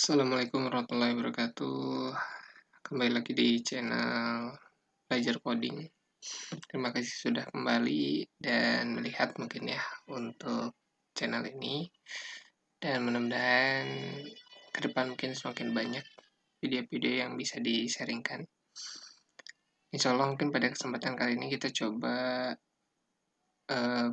Assalamualaikum warahmatullahi wabarakatuh. Kembali lagi di channel Belajar Coding. Terima kasih sudah kembali dan melihat mungkin ya untuk channel ini. Dan mudah-mudahan ke depan mungkin semakin banyak video-video yang bisa di-sharingkan. Insya Allah mungkin pada kesempatan kali ini kita coba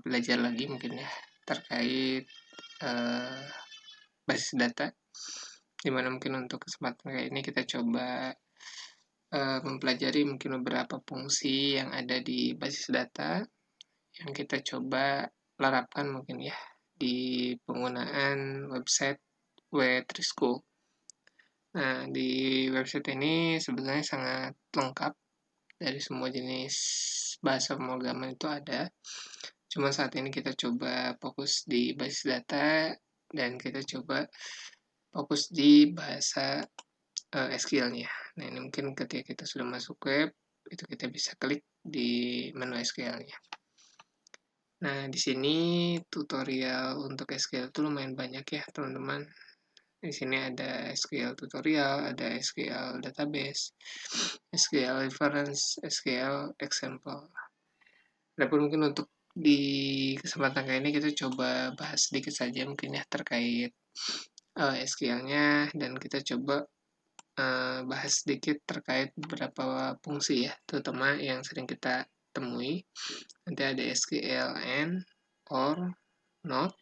belajar lagi mungkin ya terkait basis data, dimana mungkin untuk kesempatan kali ini kita coba mempelajari mungkin beberapa fungsi yang ada di basis data yang kita coba larapkan mungkin ya di penggunaan website W3School. Nah, di website ini sebenarnya sangat lengkap, dari semua jenis bahasa pemrograman itu ada. Cuma saat ini kita coba fokus di basis data dan kita coba fokus di bahasa SQL-nya. Nah, ini mungkin ketika kita sudah masuk web, itu kita bisa klik di menu SQL-nya. Nah, di sini tutorial untuk SQL itu lumayan banyak ya, teman-teman. Di sini ada SQL tutorial, ada SQL database, SQL reference, SQL example. Adapun mungkin untuk di kesempatan kali ini kita coba bahas sedikit saja mungkin ya terkait SQL-nya, dan kita coba bahas sedikit terkait beberapa fungsi ya, terutama yang sering kita temui. Nanti ada SQLN, OR, NOT.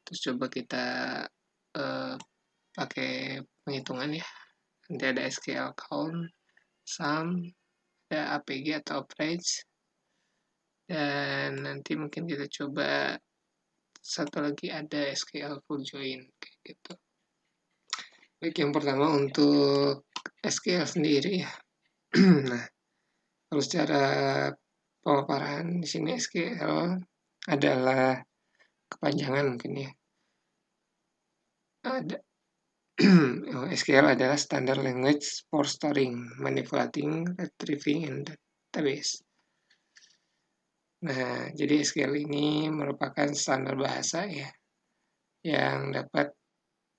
Terus coba kita pakai penghitungan ya. Nanti ada SQL count, sum, ada APG atau average. Dan nanti mungkin kita coba satu lagi ada SQL full join kayak gitu. Baik, yang pertama untuk SQL sendiri ya. Nah, kalau secara pemaparan di sini SQL adalah kepanjangan mungkin ya. Ada SQL adalah standard language for storing, manipulating, retrieving, and database. Nah, jadi SQL ini merupakan standar bahasa ya yang dapat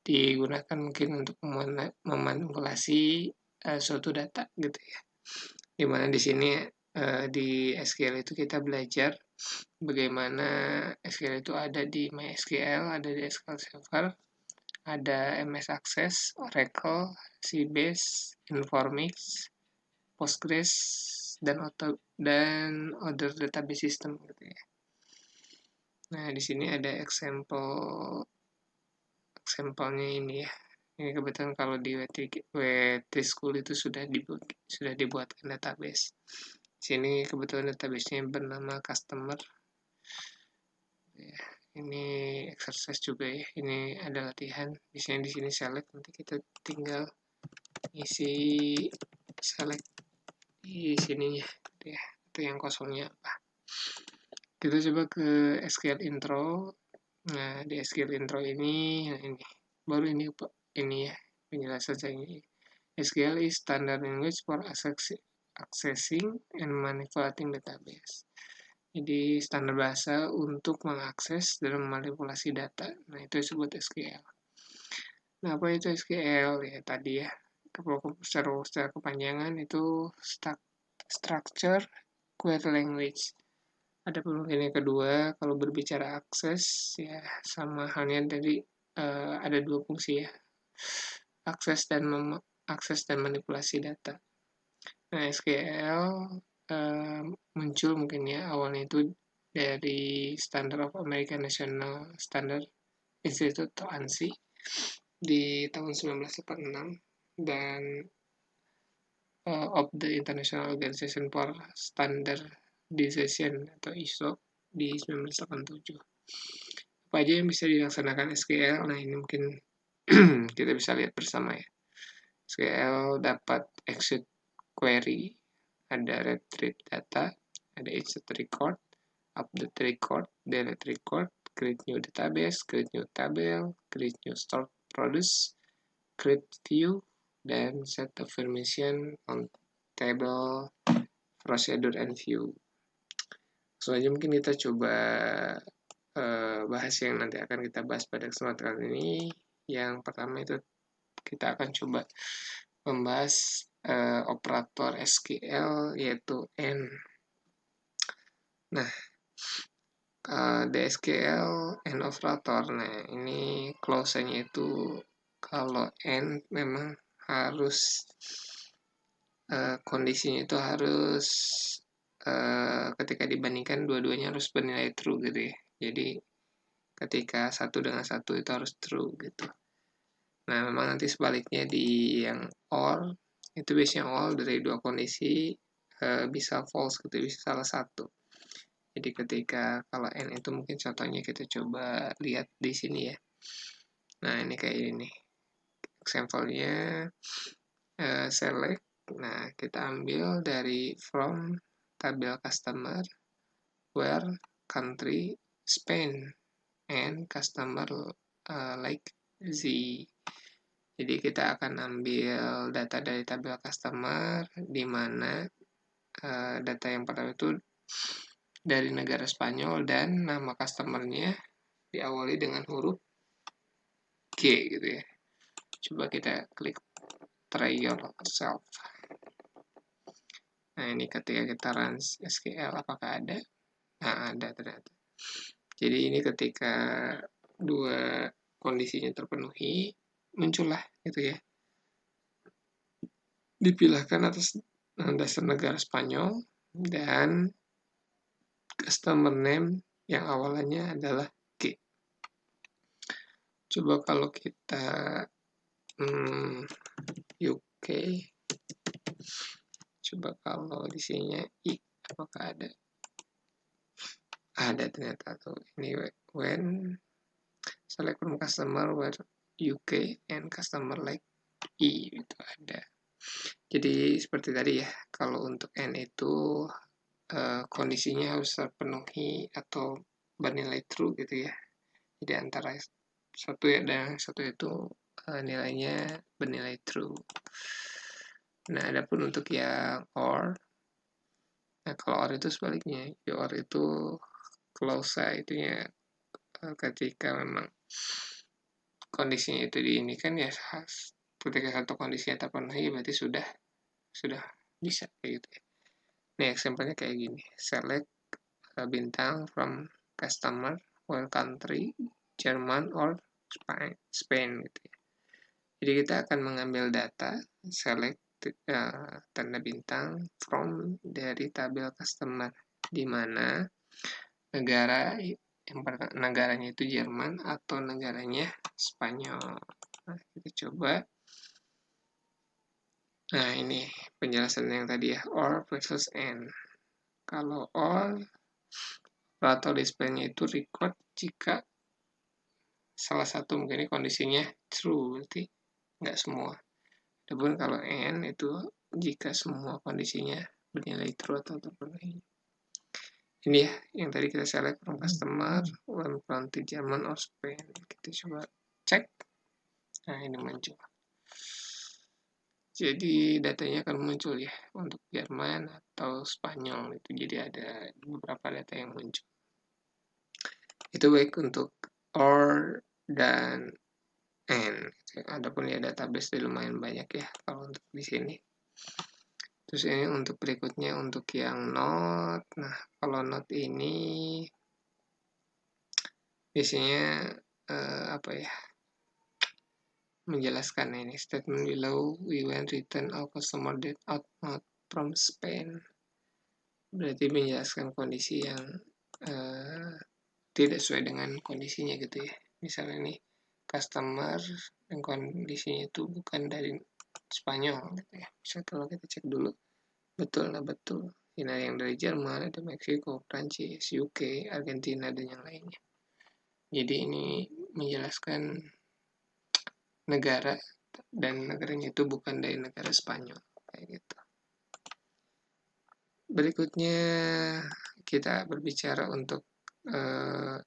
digunakan mungkin untuk memanipulasi suatu data gitu ya. Dimana di sini di SQL itu kita belajar bagaimana SQL itu ada di MySQL, ada di SQL Server, ada MS Access, Oracle, Sybase, Informix, Postgres, dan other database system gitu ya. Nah, di sini ada example-nya ini ya. Ini kebetulan kalau di W3School itu sudah dibuatkan database. Di sini kebetulan database-nya bernama customer. Ya, ini exercise juga ya. Ini ada latihan. Biasanya di sini select, nanti kita tinggal isi select di sininya ya, itu yang kosongnya apa. Kita coba ke SQL intro. Nah, di SQL intro ini, nah ini baru ini ya penjelasan saya ini. SQL is standard language for accessing and manipulating database. Jadi standar bahasa untuk mengakses dan memanipulasi data. Nah, itu disebut SQL. Nah, apa itu SQL? Ya tadi ya, secara kepanjangan itu structure query language. Ada mungkin yang kedua, kalau berbicara akses ya sama halnya dari ada dua fungsi ya, akses dan manipulasi data. Nah, SQL muncul mungkin ya awalnya itu dari Standard of American National Standard Institute atau ANSI di tahun 1946, dan of the International Organization for Standardization atau ISO di 1987. Apa aja yang bisa dilaksanakan SQL? Nah, ini mungkin kita bisa lihat bersama ya. SQL dapat execute query, ada retrieve data, ada insert record, update record, delete record, create new database, create new table, create new stored produce, create view, dan set information on table, procedure, and view. Soalnya mungkin kita coba bahas yang nanti akan kita bahas pada kesempatan kali ini, Yang pertama itu kita akan coba membahas operator SQL yaitu N. Nah, DSQL N operator. Nah, ini clause-nya itu kalau N memang harus kondisinya itu harus ketika dibandingkan dua-duanya harus bernilai true gitu ya. Jadi ketika satu dengan satu itu harus true gitu. Nah, memang nanti sebaliknya di yang or itu biasanya all dari dua kondisi bisa false gitu, bisa salah satu. Jadi ketika kalau n itu mungkin contohnya kita coba lihat di sini ya. Nah, ini kayak ini nih. Example-nya select. Nah, kita ambil dari from tabel customer where country Spain and customer like Z. Jadi kita akan ambil data dari tabel customer di mana data yang pertama itu dari negara Spanyol dan nama customernya diawali dengan huruf G gitu ya. Coba kita klik try yourself. Nah, ini ketika kita run SQL apakah ada? Nah, ada ternyata. Jadi ini ketika dua kondisinya terpenuhi, muncullah gitu ya. Dipilahkan atas dasar negara Spanyol dan customer name yang awalnya adalah G. Coba kalau kita UK, coba kalau di sininya I, apakah ada? Ada ternyata tuh. Ini when select from customer where UK and customer like I itu ada. Jadi seperti tadi ya, kalau untuk N itu kondisinya harus terpenuhi atau bernilai true gitu ya. Jadi antara satu ya dan satu itu nilainya bernilai true. Nah, adapun untuk yang or, nah kalau or itu sebaliknya, or itu clause itunya ketika memang kondisinya itu diinikan ya ketika satu kondisinya terpenuhi berarti sudah bisa kayak gitu ya. Nih example-nya kayak gini. Select bintang from customer or country, Jerman or Spain gitu ya. Jadi kita akan mengambil data, select tanda bintang from dari tabel customer di mana negaranya itu Jerman atau negaranya Spanyol. Nah, kita coba. Nah, ini penjelasan yang tadi ya, or versus n. Kalau or atau display-nya itu record jika salah satu mungkin kondisinya true, berarti nggak semua. Adapun kalau n itu jika semua kondisinya bernilai true atau terpenuhi. Ini ya yang tadi kita select from customer, from to Jerman or Spain. Kita coba cek. Nah, ini muncul. Jadi datanya akan muncul ya untuk Jerman atau Spanyol itu. Jadi ada beberapa data yang muncul. Itu baik untuk or dan n. Adapun ya database lumayan banyak ya kalau untuk di sini. Terus ini untuk berikutnya untuk yang not. Nah, kalau not ini biasanya apa ya? Menjelaskan ini statement below we will return our customer that out not from Spain. Berarti menjelaskan kondisi yang tidak sesuai dengan kondisinya gitu ya. Misalnya nih customer dan kondisinya itu bukan dari Spanyol gitu ya. Bisa kalau kita cek dulu betul. Ini yang dari Jerman, ada Meksiko, Prancis, UK, Argentina dan yang lainnya. Jadi ini menjelaskan negara dan negaranya itu bukan dari negara Spanyol kayak gitu. Berikutnya kita berbicara untuk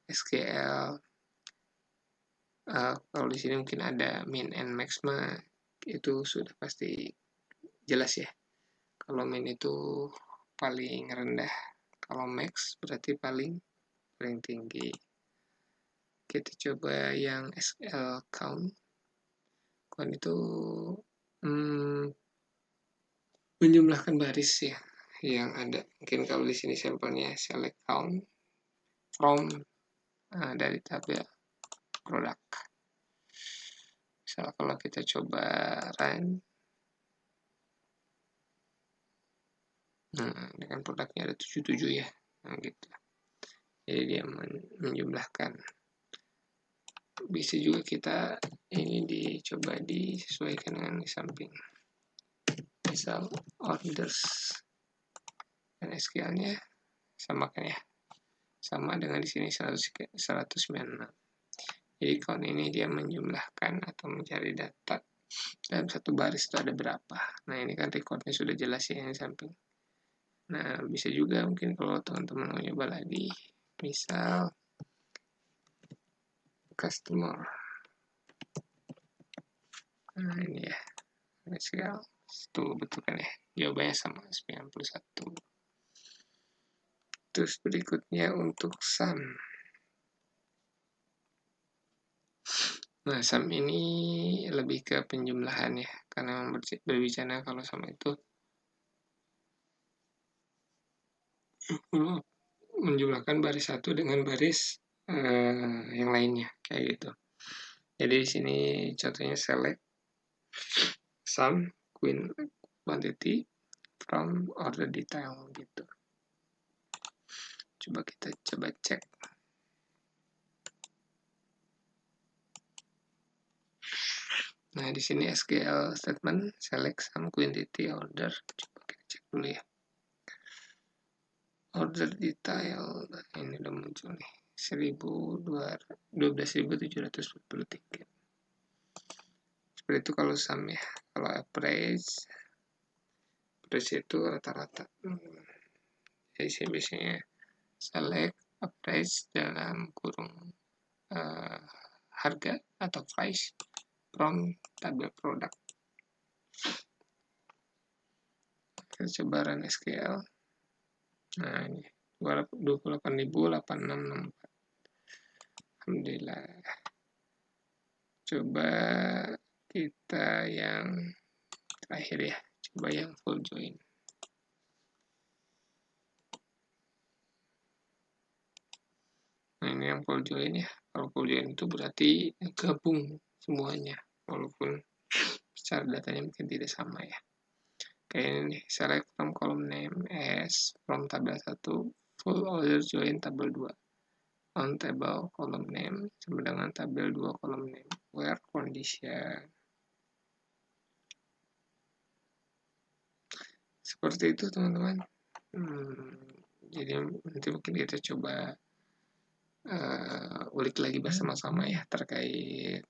SQL. Kalau di sini mungkin ada min and max itu sudah pasti jelas ya. Kalau min itu paling rendah, kalau max berarti paling tinggi. Kita coba yang SQL count. count itu menjumlahkan baris ya yang ada. Mungkin kalau di sini sampelnya select count from dari tabel produk. Misal kalau kita coba run, dengan produknya ada 77 ya, gitu. Jadi dia menjumlahkan. Bisa juga kita ini dicoba disesuaikan dengan di samping. Misal orders dan SQL-nya sama kan ya, sama dengan di sini 196. Jadi count ini dia menjumlahkan atau mencari data dalam satu baris itu ada berapa. Nah ini kan recordnya sudah jelas ya yang di samping. Nah bisa juga mungkin kalau teman-teman mau nyoba lagi, misal customer. Nah ini ya, SQL. Tuh betul kan ya, jawabannya sama 91. Terus berikutnya untuk sum. Nah, sum ini lebih ke penjumlahan ya, karena berbicara kalau sum itu menjumlahkan baris satu dengan baris yang lainnya, kayak gitu. Jadi di sini contohnya select sum quantity from order detail gitu. Coba kita cek. Nah, di sini SQL statement select sum quantity order. Coba kita cek dulu ya. Order detail, nah ini udah muncul nih, 12.743. Seperti itu kalau sum ya. Kalau average itu rata-rata. Jadi saya biasanya select average dalam kurung harga atau price from tabel produk. Kita coba run SQL. Nah ini 28.8664. Alhamdulillah. Coba kita yang terakhir ya, coba yang full join. Nah ini yang full join ya. Kalau full join itu berarti gabung semuanya, walaupun secara datanya mungkin tidak sama ya. Kayak ini nih, select from column name as from tabel 1 full order join tabel 2 on table column name sama dengan tabel 2 column name where condition. Seperti itu teman-teman. Jadi nanti mungkin kita coba ulik lagi bersama-sama ya terkait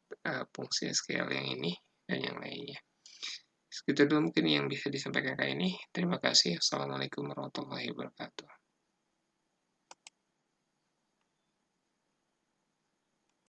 fungsi SQL yang ini dan yang lainnya. Segitu dulu mungkin yang bisa disampaikan kali ini. Terima kasih. Assalamualaikum warahmatullahi wabarakatuh.